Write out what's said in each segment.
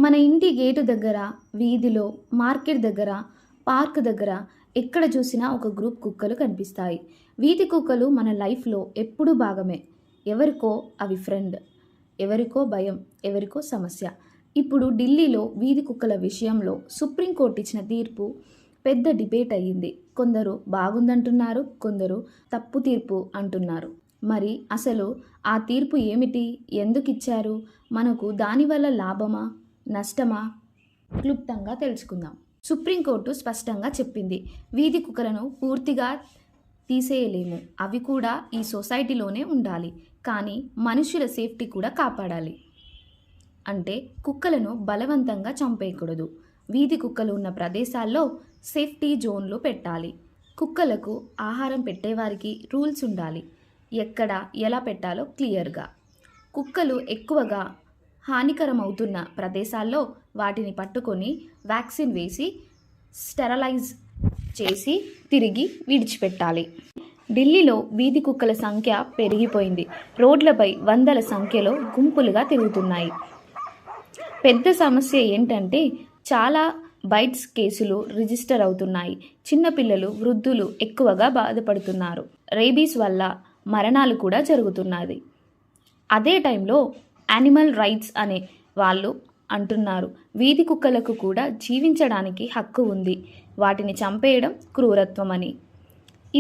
మన ఇంటి గేటు దగ్గర, వీధిలో, మార్కెట్ దగ్గర, పార్క్ దగ్గర ఎక్కడ చూసినా ఒక గ్రూప్ కుక్కలు కనిపిస్తాయి. వీధి కుక్కలు మన లైఫ్లో ఎప్పుడూ భాగమే. ఎవరికో అవి ఫ్రెండ్, ఎవరికో భయం, ఎవరికో సమస్య. ఇప్పుడు ఢిల్లీలో వీధి కుక్కల విషయంలో సుప్రీంకోర్టు ఇచ్చిన తీర్పు పెద్ద డిబేట్ అయ్యింది. కొందరు బాగుందంటున్నారు, కొందరు తప్పు తీర్పు అంటున్నారు. మరి అసలు ఆ తీర్పు ఏమిటి? ఎందుకు ఇచ్చారు? మనకు దానివల్ల లాభమా, నష్టమా? క్లుప్తంగా తెలుసుకుందాం. సుప్రీంకోర్టు స్పష్టంగా చెప్పింది, వీధి కుక్కలను పూర్తిగా తీసేయలేము. అవి కూడా ఈ సొసైటీలోనే ఉండాలి. కానీ మనుషుల సేఫ్టీ కూడా కాపాడాలి. అంటే కుక్కలను బలవంతంగా చంపేయకూడదు. వీధి కుక్కలు ఉన్న ప్రదేశాల్లో సేఫ్టీ జోన్లు పెట్టాలి. కుక్కలకు ఆహారం పెట్టేవారికి రూల్స్ ఉండాలి. ఎక్కడ ఎలా పెట్టాలో క్లియర్గా. కుక్కలు ఎక్కువగా హానికరమవుతున్న ప్రదేశాల్లో వాటిని పట్టుకొని వ్యాక్సిన్ వేసి స్టెరలైజ్ చేసి తిరిగి విడిచిపెట్టాలి. ఢిల్లీలో వీధి కుక్కల సంఖ్య పెరిగిపోయింది. రోడ్లపై వందల సంఖ్యలో గుంపులుగా తిరుగుతున్నాయి. పెద్ద సమస్య ఏంటంటే చాలా బైట్స్ కేసులు రిజిస్టర్ అవుతున్నాయి. చిన్నపిల్లలు, వృద్ధులు ఎక్కువగా బాధపడుతున్నారు. రేబీస్ వల్ల మరణాలు కూడా జరుగుతున్నది. అదే టైంలో యానిమల్ రైట్స్ అనే వాళ్ళు అంటున్నారు, వీధి కుక్కలకు కూడా జీవించడానికి హక్కు ఉంది, వాటిని చంపేయడం క్రూరత్వం అని.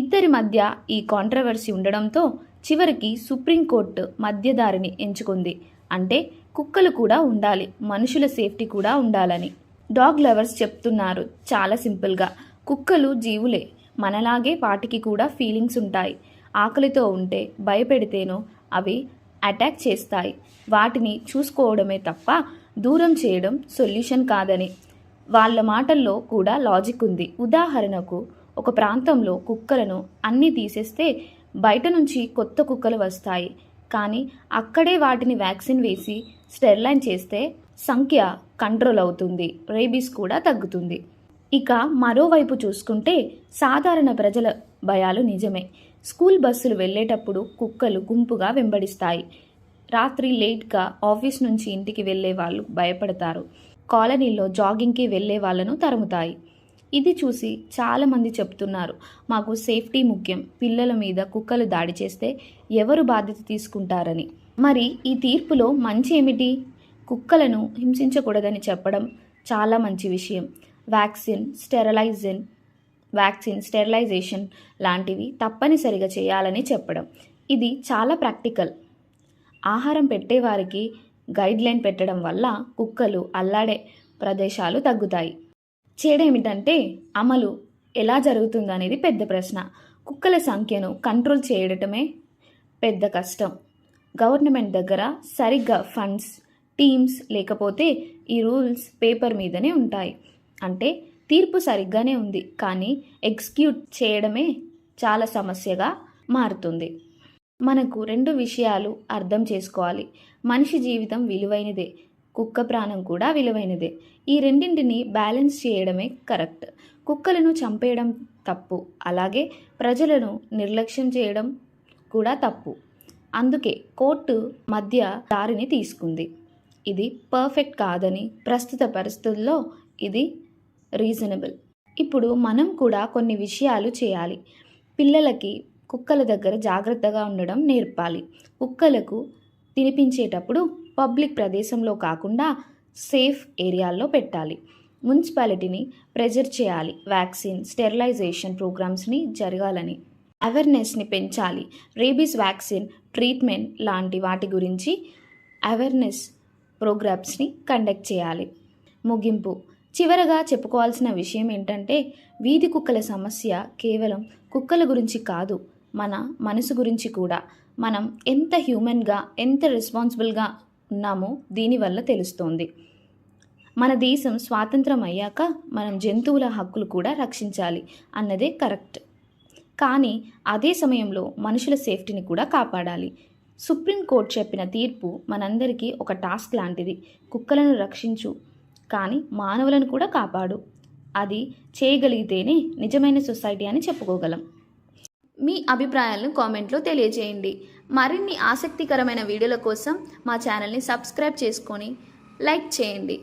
ఇద్దరి మధ్య ఈ కాంట్రవర్సీ ఉండడంతో చివరికి సుప్రీంకోర్టు మధ్యదారిని ఎంచుకుంది. అంటే కుక్కలు కూడా ఉండాలి, మనుషుల సేఫ్టీ కూడా ఉండాలని. డాగ్ లవర్స్ చెప్తున్నారు చాలా సింపుల్గా, కుక్కలు జీవులే, మనలాగే వాటికి కూడా ఫీలింగ్స్ ఉంటాయి. ఆకలితో ఉంటే భయపెడితేనో అవి అటాక్ చేస్తాయి. వాటిని చూసుకోవడమే తప్ప దూరం చేయడం సొల్యూషన్ కాదని. వాళ్ళ మాటల్లో కూడా లాజిక్ ఉంది. ఉదాహరణకు, ఒక ప్రాంతంలో కుక్కలను అన్నీ తీసేస్తే బయట నుంచి కొత్త కుక్కలు వస్తాయి. కానీ అక్కడే వాటిని వ్యాక్సిన్ వేసి స్టెరిలైజ్ చేస్తే సంఖ్య కంట్రోల్ అవుతుంది, రేబీస్ కూడా తగ్గుతుంది. ఇక మరోవైపు చూసుకుంటే సాధారణ ప్రజల భయాలు నిజమే. స్కూల్ బస్సులు వెళ్ళేటప్పుడు కుక్కలు గుంపుగా వెంబడిస్తాయి. రాత్రి లేట్గా ఆఫీస్ నుంచి ఇంటికి వెళ్ళే వాళ్ళు భయపడతారు. కాలనీలో జాగింగ్కి వెళ్ళే వాళ్ళను తరుముతాయి. ఇది చూసి చాలామంది చెప్తున్నారు, మాకు సేఫ్టీ ముఖ్యం, పిల్లల మీద కుక్కలు దాడి చేస్తే ఎవరు బాధ్యత తీసుకుంటారని. మరి ఈ తీర్పులో మంచి ఏమిటి? కుక్కలను హింసించకూడదని చెప్పడం చాలా మంచి విషయం. వ్యాక్సిన్ స్టెరిలైజేషన్ లాంటివి తప్పనిసరిగా చేయాలని చెప్పడం, ఇది చాలా ప్రాక్టికల్. ఆహారం పెట్టేవారికి గైడ్లైన్ పెట్టడం వల్ల కుక్కలు అల్లాడే ప్రదేశాలు తగ్గుతాయి. చేయడమేమిటంటే అమలు ఎలా జరుగుతుందనేది పెద్ద ప్రశ్న. కుక్కల సంఖ్యను కంట్రోల్ చేయడమే పెద్ద కష్టం. గవర్నమెంట్ దగ్గర సరిగ్గా ఫండ్స్, టీమ్స్ లేకపోతే ఈ రూల్స్ పేపర్ మీదనే ఉంటాయి. అంటే తీర్పు సరిగ్గానే ఉంది, కానీ ఎగ్జిక్యూట్ చేయడమే చాలా సమస్యగా మారుతుంది. మనకు రెండు విషయాలు అర్థం చేసుకోవాలి. మనిషి జీవితం విలువైనదే, కుక్క ప్రాణం కూడా విలువైనదే. ఈ రెండింటిని బ్యాలెన్స్ చేయడమే కరెక్ట్. కుక్కలను చంపేయడం తప్పు, అలాగే ప్రజలను నిర్లక్ష్యం చేయడం కూడా తప్పు. అందుకే కోర్టు మధ్య దారిని తీసుకుంది. ఇది పర్ఫెక్ట్ కాదని, ప్రస్తుత పరిస్థితుల్లో ఇది రీజనబుల్. ఇప్పుడు మనం కూడా కొన్ని విషయాలు చేయాలి. పిల్లలకి కుక్కల దగ్గర జాగ్రత్తగా ఉండడం నేర్పాలి. కుక్కలకు తినిపించేటప్పుడు పబ్లిక్ ప్రదేశంలో కాకుండా సేఫ్ ఏరియాల్లో పెట్టాలి. మున్సిపాలిటీని ప్రెజర్ చేయాలి. వ్యాక్సిన్ స్టెరిలైజేషన్ ప్రోగ్రామ్స్ని జరగాలని అవేర్నెస్ని పెంచాలి. రేబీస్ వ్యాక్సిన్ ట్రీట్మెంట్ లాంటి వాటి గురించి అవేర్నెస్ ప్రోగ్రామ్స్ని కండక్ట్ చేయాలి. ముగింపు, చివరగా చెప్పుకోవాల్సిన విషయం ఏంటంటే, వీధి కుక్కల సమస్య కేవలం కుక్కల గురించి కాదు, మన మనసు గురించి కూడా. మనం ఎంత హ్యూమన్గా, ఎంత రెస్పాన్సిబుల్గా ఉన్నామో దీనివల్ల తెలుస్తోంది. మన దేశం స్వాతంత్రం అయ్యాక మనం జంతువుల హక్కులు కూడా రక్షించాలి అన్నదే కరెక్ట్. కానీ అదే సమయంలో మనుషుల సేఫ్టీని కూడా కాపాడాలి. సుప్రీంకోర్టు చెప్పిన తీర్పు మనందరికీ ఒక టాస్క్ లాంటిది. కుక్కలను రక్షించు, కానీ మానవులను కూడా కాపాడు. అది చేయగలిగితేనే నిజమైన సొసైటీ అని చెప్పుకోగలం. మీ అభిప్రాయాలను కామెంట్లో తెలియజేయండి. మరిన్ని ఆసక్తికరమైన వీడియోల కోసం మా ఛానల్ని సబ్స్క్రైబ్ చేసుకొని లైక్ చేయండి.